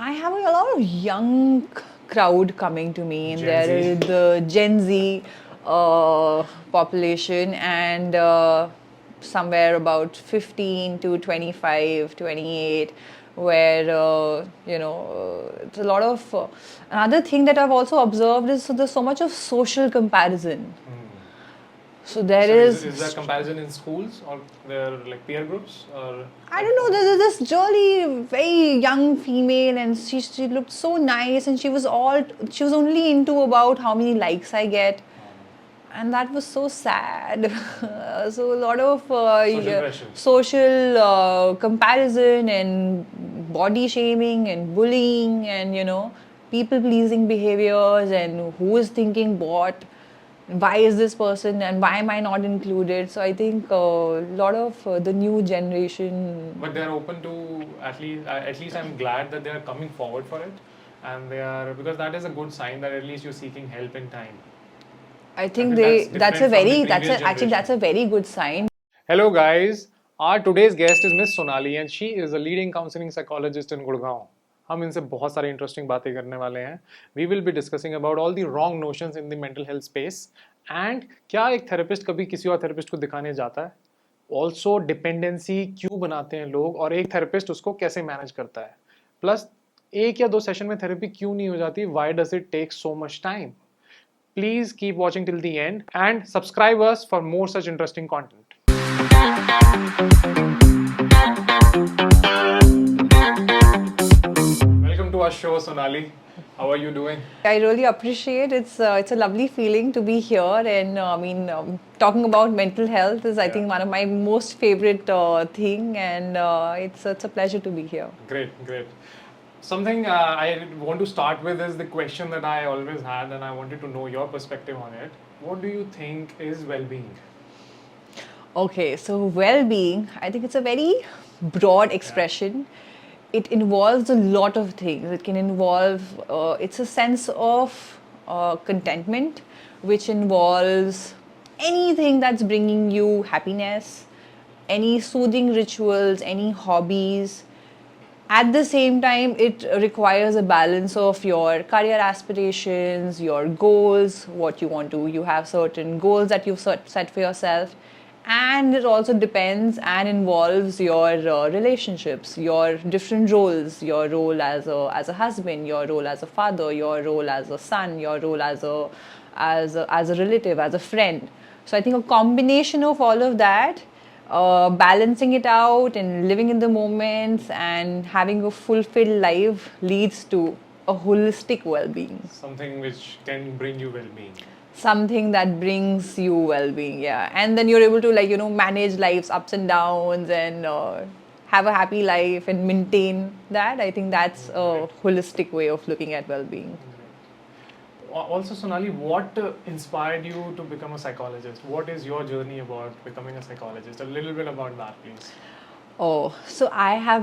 I have a lot of young crowd coming to me, and Gen there Z. is the Gen Z population, and somewhere about 15 to 25, 28, where it's a lot of. Another thing that I've also observed is there's so much of social comparison. So there So is. is that comparison in schools or their like peer groups or? I don't know. There's this jolly, very young female, and she looked so nice, and she was only into about how many likes I get, and that was so sad. So a lot of Social pressure. social comparison and body shaming and bullying and people pleasing behaviors and who is thinking what, why is this person and why am I not included. So I think a lot of the new generation. But they're open to at least I'm glad that they are coming forward for it, and they are, because that is a good sign that at least you're seeking help in time. I think That's actually that's a very good sign. Hello guys, our today's guest is Ms. Sonali and she is a leading counseling psychologist in Gurgaon. हम इनसे बहुत सारी interesting बातें करने वाले हैं. We will be discussing about all the wrong notions in the mental health space and क्या एक थेरेपिस्ट कभी किसी और थेरेपिस्ट को दिखाने जाता है, ऑल्सो डिपेंडेंसी क्यों बनाते हैं लोग और एक थेरेपिस्ट उसको कैसे मैनेज करता है, प्लस एक या दो सेशन में थेरेपी क्यों नहीं हो जाती, why does it take so much time. Please keep watching till the end and subscribe us for more such interesting content. Welcome to our show, Sonali. How are you doing? I really appreciate it's a lovely feeling to be here, and talking about mental health is I think one of my most favorite thing, and it's a pleasure to be here. Great. Something I want to start with is the question that I always had, and I wanted to know your perspective on it. What do you think is well-being? Okay, so well-being, I think it's a very broad expression. It involves a lot of things. It can involve, it's a sense of contentment, which involves anything that's bringing you happiness, any soothing rituals, any hobbies. At the same time, it requires a balance of your career aspirations, your goals, what you want to. You have certain goals that you've set for yourself, and it also depends and involves your relationships, your different roles, your role as a husband, your role as a father, your role as a son, your role as a relative, as a friend. So I think a combination of all of that, balancing it out and living in the moments and having a fulfilled life leads to a holistic well-being. Something which can bring you well-being. Something that brings you well-being, yeah. And then you're able to manage life's ups and downs and have a happy life and maintain that. I think that's a holistic way of looking at well-being. Also, Sonali, what inspired you to become a psychologist? What is your journey about becoming a psychologist? A little bit about that, please. Oh, so I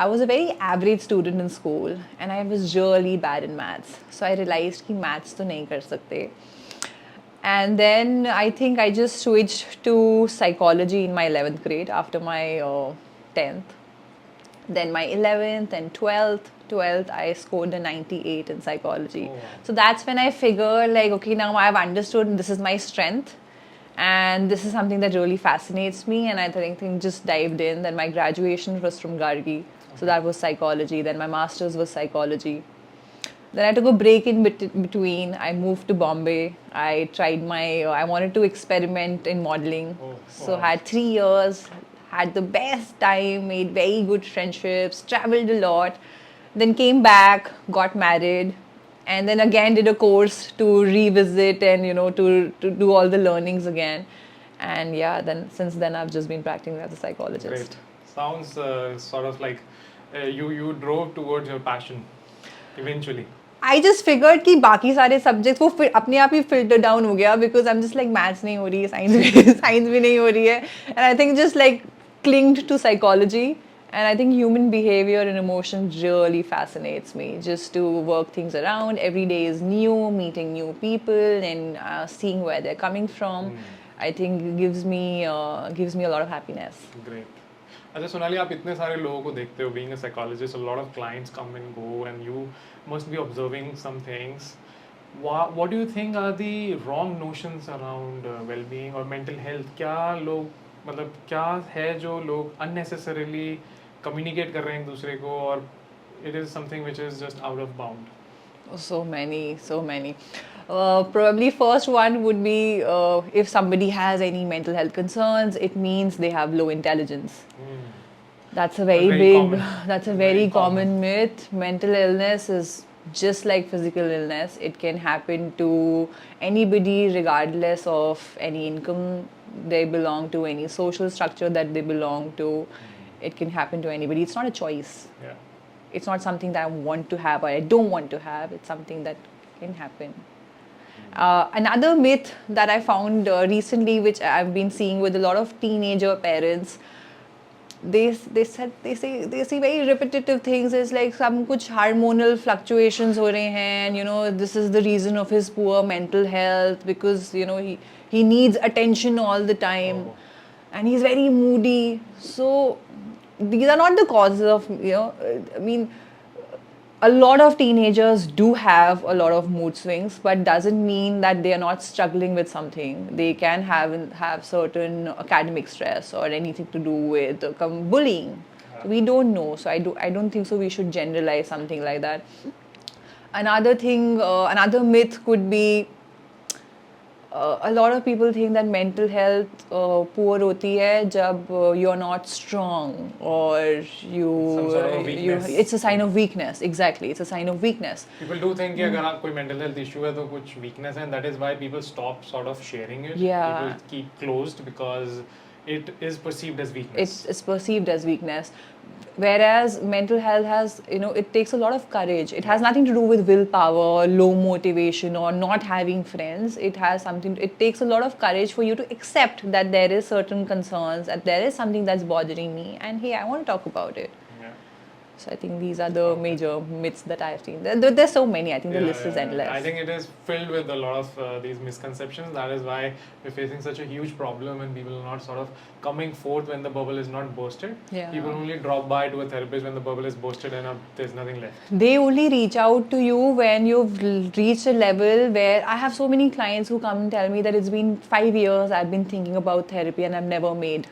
was a very average student in school and I was really bad in maths. So I realized कि maths तो नहीं कर सकते. And then I think I just switched to psychology in my 11th grade after my 10th. Then my 11th and 12th, I scored a 98 in psychology. Oh, wow. So that's when I figured okay, now I've understood this is my strength. And this is something that really fascinates me. And I think just dived in. Then my graduation was from Gargi. So that was psychology. Then my master's was psychology. Then I took a break in between. I moved to Bombay. I wanted to experiment in modeling. So I had 3 years, had the best time, made very good friendships, traveled a lot. Then came back, got married, and then again did a course to revisit and to do all the learnings again. And then since then I've just been practicing as a psychologist. Great. Sounds sort of like you drove towards your passion eventually. I just figured कि बाकी सारे subjects वो अपने आप ही filter down हो गया because I'm just like maths नहीं हो रही है, science भी नहीं हो रही है, and I think just clinged to psychology. And I think human behavior and emotion really fascinates me. Just to work things around. Every day is new, meeting new people and seeing where they're coming from. I think gives me a lot of happiness. Great. अच्छा सोनाली, आप इतने सारे लोगों को देखते हो, being a psychologist, a lot of clients come and go and you must be observing some things. What do you think are the wrong notions around well-being or mental health? क्या लोग, मतलब क्या है जो लोग unnecessarily communicate कर रहे हैं एक दूसरे को, और it is something which is just out of bound? So many, so many. Probably first one would be if somebody has any mental health concerns, it means they have low intelligence. That's a very Very big, common. that's a Very very common. common myth. Mental illness is just like physical illness. It can happen to anybody regardless of any income they belong to, any social structure that they belong to. It can happen to anybody. It's not a choice. Yeah. It's not something that I want to have or I don't want to have. It's something that can happen. Another myth that I found recently, which I've been seeing with a lot of teenager parents, they say very repetitive things. It's like some kuch hormonal fluctuations ho rahe hain, and this is the reason of his poor mental health, because he needs attention all the time, Oh. and he's very moody. So these are not the causes of I mean, a lot of teenagers do have a lot of mood swings, but doesn't mean that they are not struggling with something. They can have certain academic stress or anything to do with bullying. So we don't know. So I don't think so. We should generalize something like that. Another thing, another myth could be a lot of people think that mental health poor hoti hai jab you're not strong, or Some sort of a weakness. it's a sign of weakness. Exactly, it's a sign of weakness. People do think कि अगर आप कोई mental health issue है तो कुछ weakness है, and that is why people stop sort of sharing it. Yeah. People keep closed because it is perceived as weakness. It's perceived as weakness, whereas mental health has, it takes a lot of courage. It has nothing to do with willpower, low motivation, or not having friends. It takes a lot of courage for you to accept that there is certain concerns, that there is something that's bothering me, and hey, I want to talk about it. Yeah. So I think these are the major myths that I've seen. There's so many. I think the list is endless. I think it is filled with a lot of these misconceptions. That is why we're facing such a huge problem, and people are not sort of coming forth when the bubble is not bursted. Yeah. People only drop by to a therapist when the bubble is bursted and there's nothing left. They only reach out to you when you've reached a level where I have so many clients who come and tell me that it's been 5 years I've been thinking about therapy and I've never made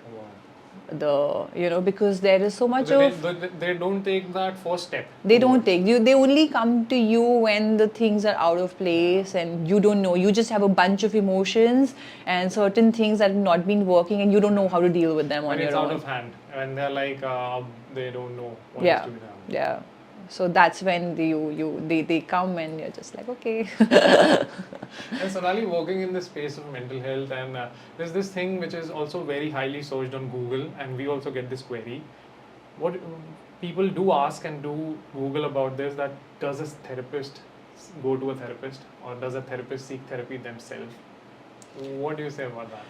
because there is so much They don't take that first step. They don't take you. They only come to you when the things are out of place and you don't know. You just have a bunch of emotions and certain things that have not been working, and you don't know how to deal with them on your own. When it's out of hand, and they're like, they don't know what is to be done. Yeah. So that's when they come and you're just like, okay. And Sonali, working in the space of mental health, and there's this thing which is also very highly searched on Google, and we also get this query. What people do ask and do Google about this, that does a therapist go to a therapist, or does a therapist seek therapy themselves? What do you say about that?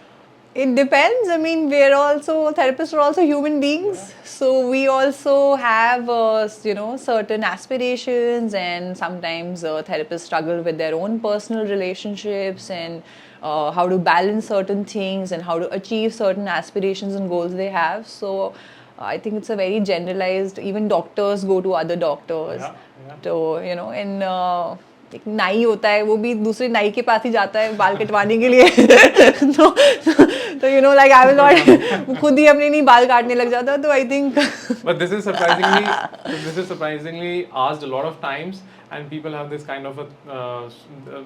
It depends. I mean, therapists are also human beings. Yeah. So we also have, certain aspirations, and sometimes therapists struggle with their own personal relationships and how to balance certain things and how to achieve certain aspirations and goals they have. So I think it's a very generalized, even doctors go to other doctors. Yeah. So, एक नाई होता है, वो भी दूसरे नाई के पास ही जाता है बाल कटवाने के लिए. तो like I will not खुद ही अपने नहीं बाल काटने लग जाता. तो I think but this is surprisingly asked a lot of times, and people have this kind of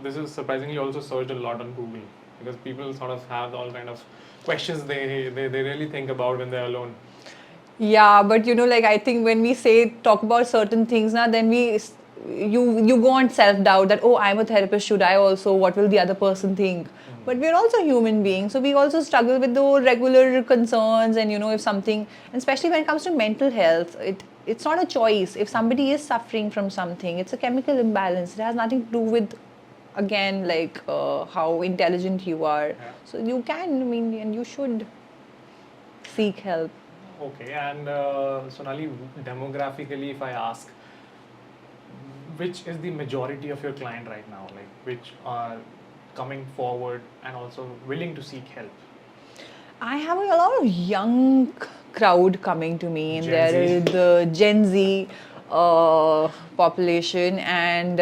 this is surprisingly also searched a lot on Google, because people sort of have all kind of questions they really think about when they're alone. Yeah, but I think when we talk about certain things now, then you go on self-doubt that, oh, I'm a therapist, should I also, what will the other person think? But we're also human beings, so we also struggle with the regular concerns, and if something, and especially when it comes to mental health, it's not a choice. If somebody is suffering from something, it's a chemical imbalance. It has nothing to do with, again, how intelligent you are. Yeah. So you can, and you should seek help. Okay, and Sonali, demographically, if I ask, which is the majority of your client right now, which are coming forward and also willing to seek help? I have a lot of young crowd coming to me, and Gen there Z. is the Gen Z population, and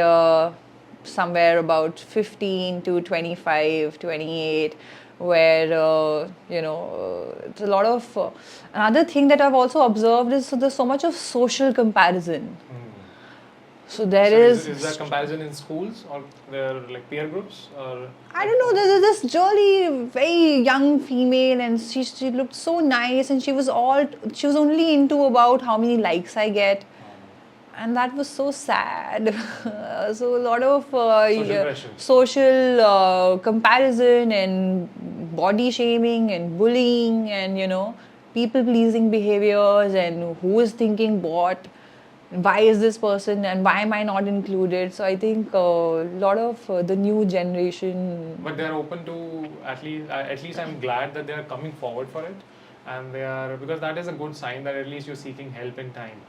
somewhere about 15 to 25, 28, where it's a lot of another thing that I've also observed is, so there's so much of social comparison. So there So is is that comparison in schools or their like peer groups or? I don't know. There's this jolly, very young female, and she looked so nice, and she was only into about how many likes I get, and that was so sad. So a lot of Social pressure. social comparison and body shaming and bullying, and people pleasing behaviors, and who is thinking what, why is this person and why am I not included. So I think a lot of the new generation, But they are open to at least I'm glad that they are coming forward for it, and they are, because that is a good sign that at least you're seeking help in time.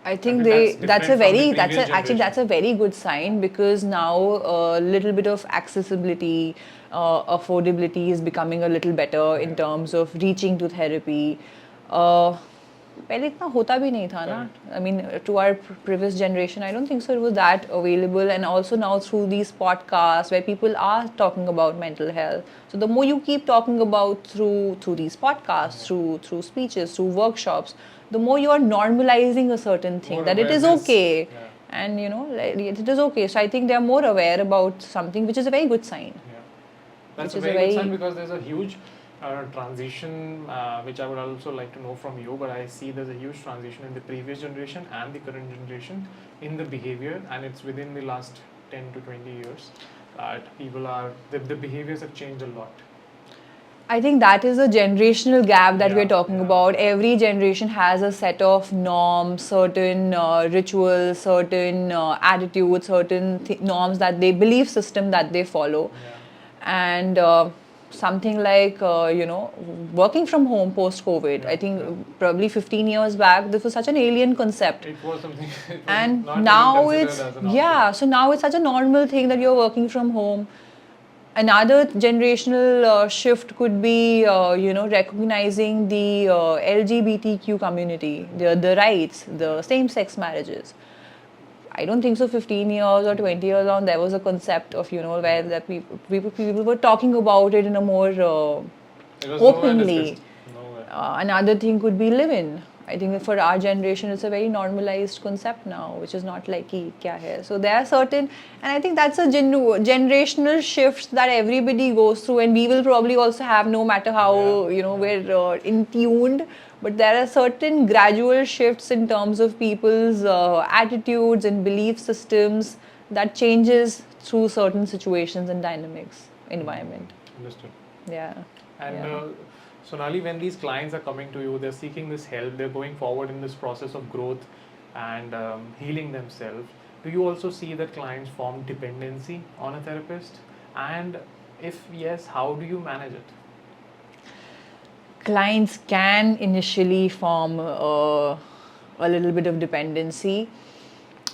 I think that's that's different from the previous actually that's a generation. very good sign, because now a little bit of accessibility, affordability is becoming a little better in terms of reaching to therapy. पहले इतना होता भी नहीं था ना. I mean, to our previous generation, I don't think so it was that available. And also now through these podcasts where people are talking about mental health, so the more you keep talking about through these podcasts, through speeches, through workshops, the more you are normalizing a certain thing, More that it is awareness. okay, Yeah. and like, it is okay. So I think they are more aware about something, which is a very good sign. Yeah. That's a Which is very a good very- sign, because there's a huge transition, which I would also like to know from you. But I see there's a huge transition in the previous generation and the current generation in the behavior, and it's within the last 10 to 20 years that people are the behaviors have changed a lot. I think that is a generational gap that Yeah, we're talking yeah. about. Every generation has a set of norms, certain rituals, certain attitudes, certain norms, that they belief system that they follow. Yeah. And something like working from home post COVID. Yeah, I think yeah. probably 15 years back this was such an alien concept. It was something. It was And not now even it's considered as an option. so now it's such a normal thing that you're working from home. Another generational shift could be recognizing the LGBTQ community, the rights, the same-sex marriages. I don't think so 15 years or 20 years on there was a concept of where that people were talking about it in a more It was nowhere openly. discussed. Nowhere. Another thing could be live-in. I think for our generation, it's a very normalized concept now, which is not like ki kya hai. So there are certain, and I think that's a generational shift that everybody goes through, and we will probably also have, no matter how we're in tuned. But there are certain gradual shifts in terms of people's attitudes and belief systems that changes through certain situations and dynamics, environment. Understood. Yeah. And Yeah. Sonali, when these clients are coming to you, they're seeking this help, they're going forward in this process of growth and healing themselves. Do you also see that clients form dependency on a therapist? And if yes, how do you manage it? Clients can initially form a little bit of dependency,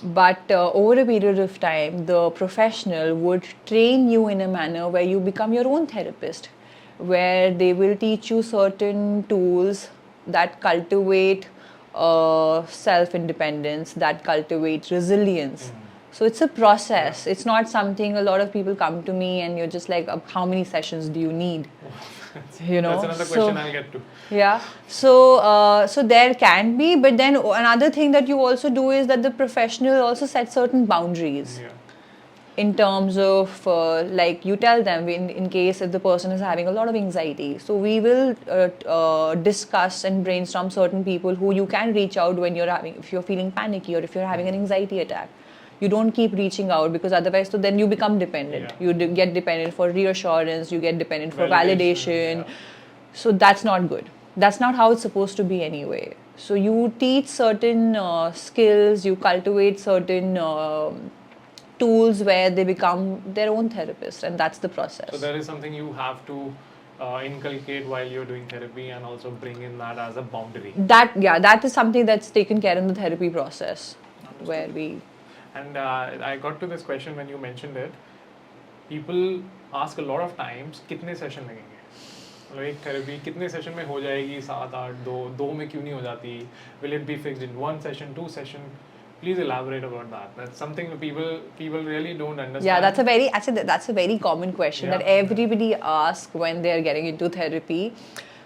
but over a period of time, the professional would train you in a manner where you become your own therapist, where they will teach you certain tools that cultivate self-independence, that cultivate resilience. So it's a process. It's not something, a lot of people come to me and you're just like, how many sessions do you need? That's another question I'll get to. Yeah. So there can be, but then another thing that you also do is that the professional also sets certain boundaries. Yeah. In terms of like you tell them in case if the person is having a lot of anxiety, so we will discuss and brainstorm certain people who you can reach out when if you're feeling panicky or if you're having an anxiety attack. You don't keep reaching out, because otherwise so then you become dependent. Yeah. You get dependent for reassurance, you get dependent for validation. Yeah. So that's not good. That's not how it's supposed to be anyway. So you teach certain skills, you cultivate certain tools where they become their own therapist, and that's the process. So there is something you have to inculcate while you're doing therapy, and also bring in that as a boundary. That is something that's taken care in the therapy process. Understood. Where we And I got to this question when you mentioned it. People ask a lot of times, कितने session लगेंगे? मतलब एक therapy कितने session में हो जाएगी? 7 8 दो में क्यों नहीं हो जाती? Will it be fixed in 1 session, 2 session? Please elaborate about that. That's something that people really don't understand. Yeah, that's a very common question that everybody asks when they are getting into therapy.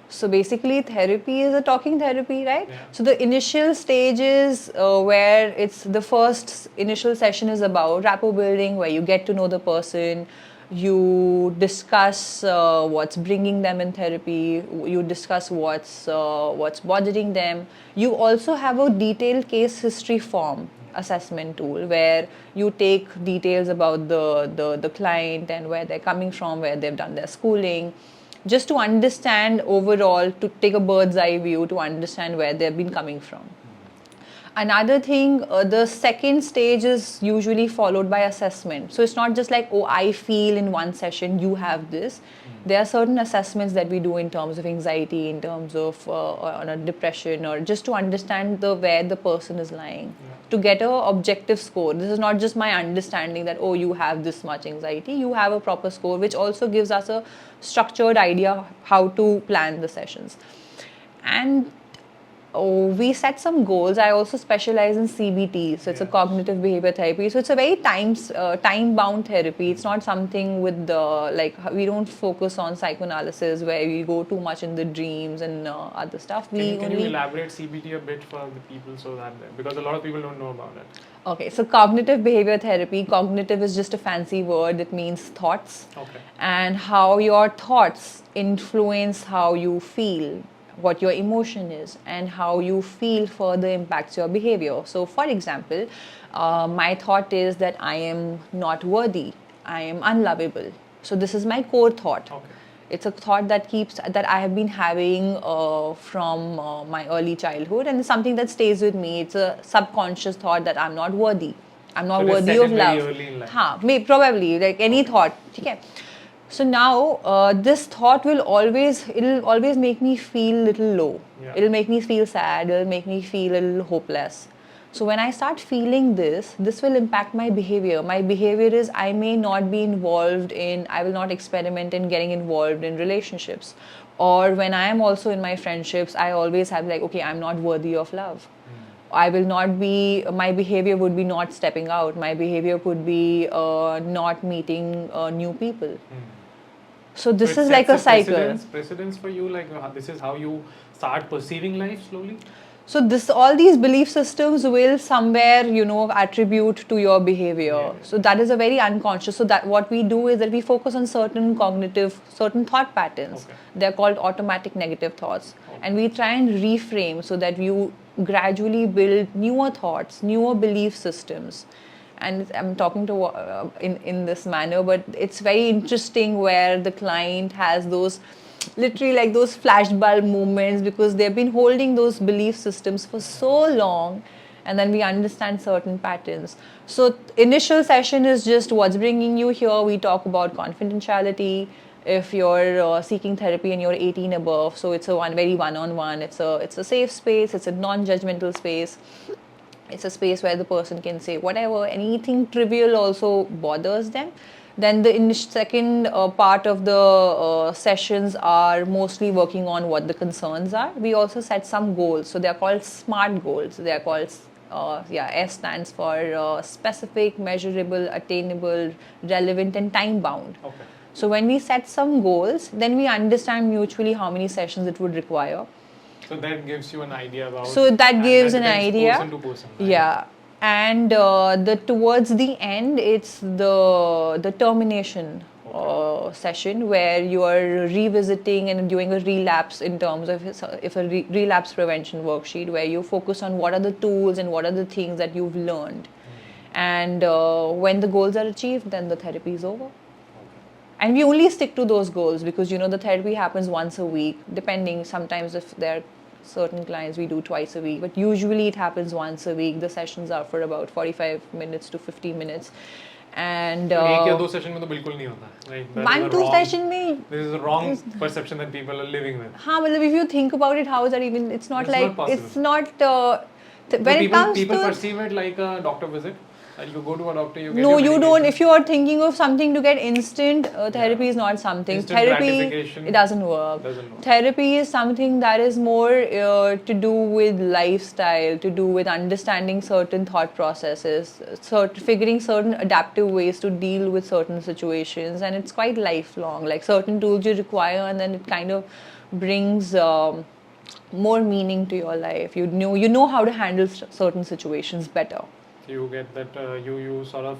So basically, therapy is a talking therapy, right? Yeah. So the initial stages where it's the first initial session is about rapport building, where you get to know the person, you discuss what's bringing them in therapy, you discuss what's bothering them. You also have a detailed case history form assessment tool where you take details about the client and where they're coming from, where they've done their schooling, just to understand overall, to take a bird's eye view to understand where they've been coming from. Another thing, the second stage is usually followed by assessment. So it's not just like, oh, I feel in one session you have this. There are certain assessments that we do in terms of anxiety, in terms of on a depression, or just to understand where the person is lying, to get a objective score. This is not just my understanding that, oh, you have this much anxiety. You have a proper score, which also gives us a structured idea how to plan the sessions. And we set some goals. I also specialize in CBT, so it's a cognitive behavior therapy. So it's a very time-bound therapy. It's not something with we don't focus on psychoanalysis where we go too much in the dreams and other stuff. Can you elaborate CBT a bit for the people because a lot of people don't know about it? Okay, so cognitive behavior therapy. Cognitive is just a fancy word. It means thoughts. Okay. And how your thoughts influence how you feel, what your emotion is, and how you feel further impacts your behavior. So for example, my thought is that I am not worthy, I am unlovable. So this is my core thought. Okay. It's a thought that I have been having from my early childhood, and it's something that stays with me. It's a subconscious thought that I'm not worthy, I'm not worthy of love. Early in life. Probably like any thought. Okay. So now this thought it'll always make me feel little low. Yeah. It'll make me feel sad, it'll make me feel a little hopeless. So when I start feeling this will impact my behavior. My behavior is I may not be I will not experiment in getting involved in relationships. Or when I am also in my friendships, I always have like, okay, I'm not worthy of love. I will not be, my behavior would be not stepping out. My behavior could be not meeting new people. So this is like a cycle. Precedence for you, like this is how you start perceiving life slowly? So all these belief systems will somewhere, attribute to your behavior. Yeah. So that is a very unconscious. So that what we do is that we focus on certain thought patterns. Okay. They're called automatic negative thoughts. Okay. And we try and reframe so that you gradually build newer thoughts, newer belief systems. And I'm talking to in this manner, but it's very interesting where the client has those literally like those flashbulb moments because they've been holding those belief systems for so long, and then we understand certain patterns. So initial session is just what's bringing you here. We talk about confidentiality. If you're seeking therapy and you're 18 above, so it's a very one-on-one. It's a safe space. It's a non-judgmental space. It's a space where the person can say whatever, anything trivial also bothers them. Then the second part of the sessions are mostly working on what the concerns are. We also set some goals. So they are called SMART goals. They are called, S stands for specific, measurable, attainable, relevant, and time-bound. Okay. So when we set some goals, then we understand mutually how many sessions it would require. So that gives you an idea about. So that gives an idea. Person to person, right? Yeah, and towards the end, it's the termination session where you are revisiting and doing a relapse in terms of if a relapse prevention worksheet where you focus on what are the tools and what are the things that you've learned, and when the goals are achieved, then the therapy is over. And we only stick to those goals because the therapy happens once a week, depending. Sometimes if there are certain clients we do twice a week, but usually it happens once a week. The sessions are for about 45 minutes to 50 minutes. And एक या दो session में तो बिल्कुल नहीं होता है. One two session में this is a wrong perception that people are living with. हाँ, मतलब if you think about it, how is that even? It's not it's like not it's not. So When it comes people to perceive it like a doctor visit. That you go to a doctor, you get no, your you don't. medication. If you are thinking of something to get instant, therapy Yeah. is not something. Instant Therapy, gratification it doesn't work. doesn't work. Therapy is something that is more to do with lifestyle, to do with understanding certain thought processes, figuring certain adaptive ways to deal with certain situations, and it's quite lifelong. Like certain tools you require, and then it kind of brings more meaning to your life. You know how to handle certain situations better. You get that you sort of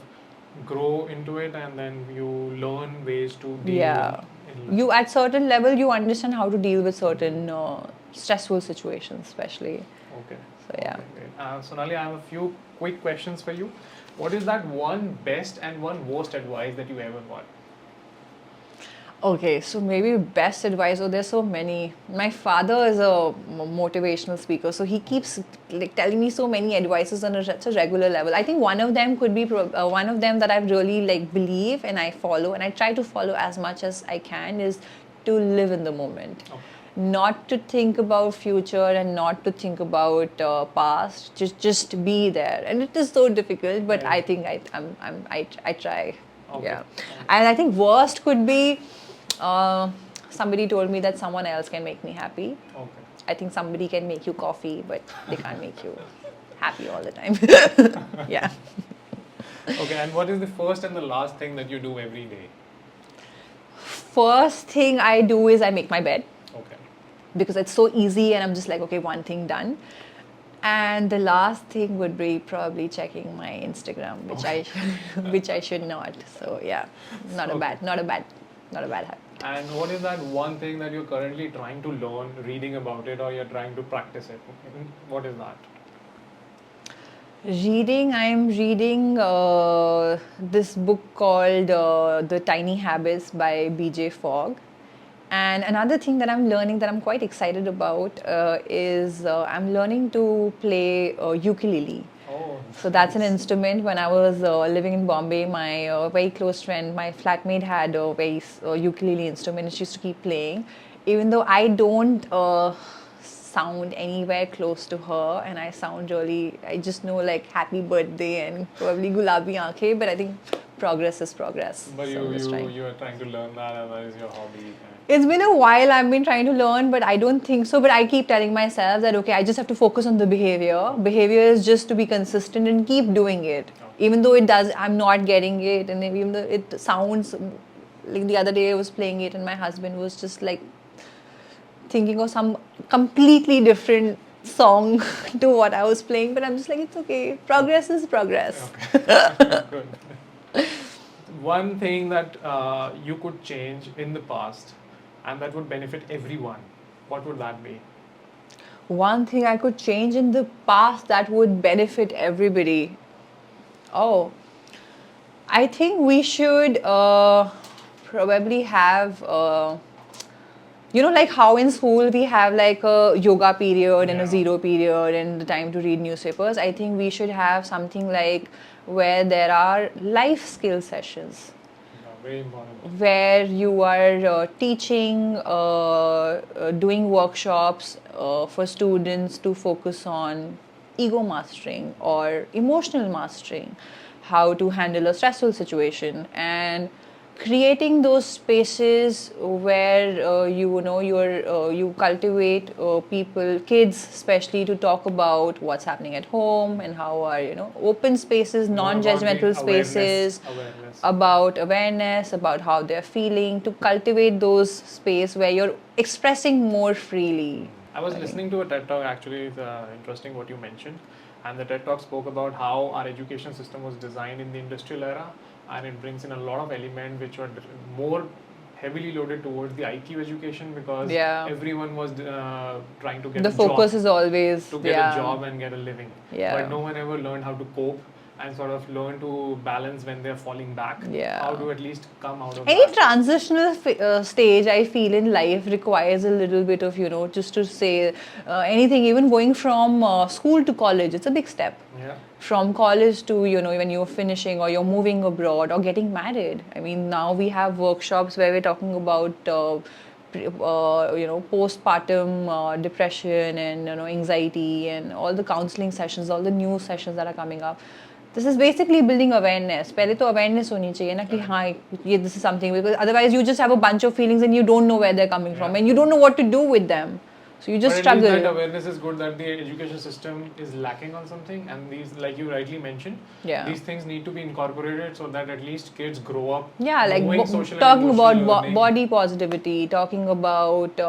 grow into it, and then you learn ways to deal Yeah, in life. you at certain level you understand how to deal with certain stressful situations, especially. Okay. So yeah. Okay, great. Sonali, I have a few quick questions for you. What is that one best and one worst advice that you ever got? Okay, so maybe best advice. Oh, there's so many. My father is a motivational speaker, so he keeps like telling me so many advices on such a regular level. I think one of them could be one of them that I've really like believe and I follow and I try to follow as much as I can is to live in the moment. Okay. Not to think about future and not to think about past. Just be there, and it is so difficult. But Yeah. I think I try. Okay. Yeah, Okay. and I think worst could be somebody told me that someone else can make me happy. Okay. I think somebody can make you coffee, but they can't make you happy all the time. Yeah. Okay, and what is the first and the last thing that you do every day? First thing I do is I make my bed Okay. because it's so easy and I'm just like, okay, one thing done. And the last thing would be probably checking my Instagram, which I should not. So yeah, not a bad habit. And what is that one thing that you're currently trying to learn, reading about it, or you're trying to practice it? What is that? Reading, I'm reading this book called The Tiny Habits by BJ Fogg. And another thing that I'm learning that I'm quite excited about is I'm learning to play ukulele. Oh, So that's an nice. instrument. When I was living in Bombay, my very close friend, my flatmate had a very ukulele instrument and she used to keep playing. Even though I don't sound anywhere close to her and I sound really, I just know like happy birthday and probably gulabi aankhein, but I think progress is progress. But So I'm just trying. you are trying to learn that, and that is your hobby. It's been a while I've been trying to learn, but I don't think so. But I keep telling myself that, okay, I just have to focus on the behavior. Behavior is just to be consistent and keep doing it. Even though I'm not getting it. And even though it sounds like the other day I was playing it and my husband was just like thinking of some completely different song to what I was playing. But I'm just like, it's okay. Progress is progress. Okay. Good. One thing that you could change in the past and that would benefit everyone, what would that be? One thing I could change in the past that would benefit everybody. Oh, I think we should probably have, like how in school we have like a yoga period and a Yeah. zero period and the time to read newspapers. I think we should have something like where there are life skill sessions. Very important. Where you are teaching, doing workshops for students to focus on ego mastering or emotional mastering, how to handle a stressful situation, and creating those spaces where you cultivate kids especially to talk about what's happening at home and how are open spaces, More about non-judgmental the awareness- spaces, awareness. about awareness, about how they're feeling, to cultivate those space where you're expressing more freely. I was listening to a TED Talk, actually, it's interesting what you mentioned. And the TED Talk spoke about how our education system was designed in the industrial era, and it brings in a lot of elements which were more heavily loaded towards the IQ education because Yeah. everyone was trying to get The a job. focus is always To get a job and get a living. Yeah. But no one ever learned how to cope and sort of learn to balance when they're falling back. Yeah. How to at least come out of Any that. transitional stage I feel in life requires a little bit of just to say anything, even going from school to college, it's a big step. Yeah. From college to when you're finishing or you're moving abroad or getting married. I mean, now we have workshops where we're talking about postpartum depression and anxiety, and all the counseling sessions, all the new sessions that are coming up. This is basically building awareness. पहले तो awareness होनी चाहिए ना कि हाँ ये this is something, because otherwise you just have a bunch of feelings and you don't know where they're coming from and you don't know what to do with them. So you just But struggle. At least that awareness is good, that the education system is lacking on something, and these, like you rightly mentioned, these things need to be incorporated so that at least kids grow up. Yeah, like knowing social and talking emotional about learning. body positivity, talking about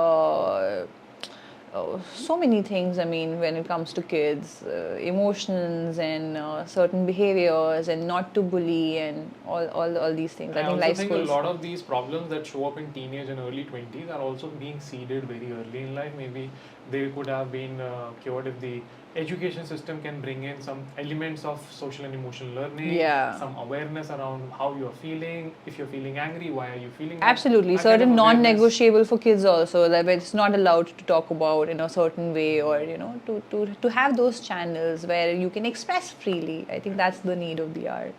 so many things. I mean, when it comes to kids, emotions and certain behaviors, and not to bully, and all these things. I think also life think schools. a lot of these problems that show up in teenage and early 20s are also being seeded very early in life. Maybe they could have been cured if the education system can bring in some elements of social and emotional learning, some awareness around how you're feeling. If you're feeling angry, why are you feeling Absolutely. that Certain kind of non-negotiable for kids also, that it's not allowed to talk about in a certain way, or to have those channels where you can express freely. I think that's the need of the hour.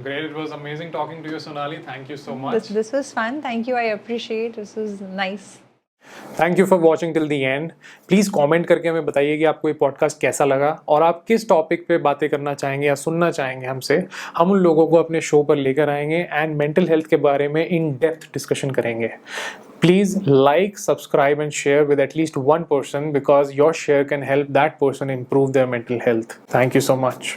Great. It was amazing talking to you, Sonali. Thank you so much. This was fun. Thank you. I appreciate. This was nice. Thank you for watching till the end. Please comment करके हमें बताइए कि आपको ये podcast कैसा लगा और आप किस टॉपिक पे बातें करना चाहेंगे या सुनना चाहेंगे हमसे. हम उन लोगों को अपने शो पर लेकर आएंगे एंड मेंटल हेल्थ के बारे में इन डेप्थ डिस्कशन करेंगे. Please like, subscribe and share with at least one person, because your share can help that person improve their mental health. Thank you so much.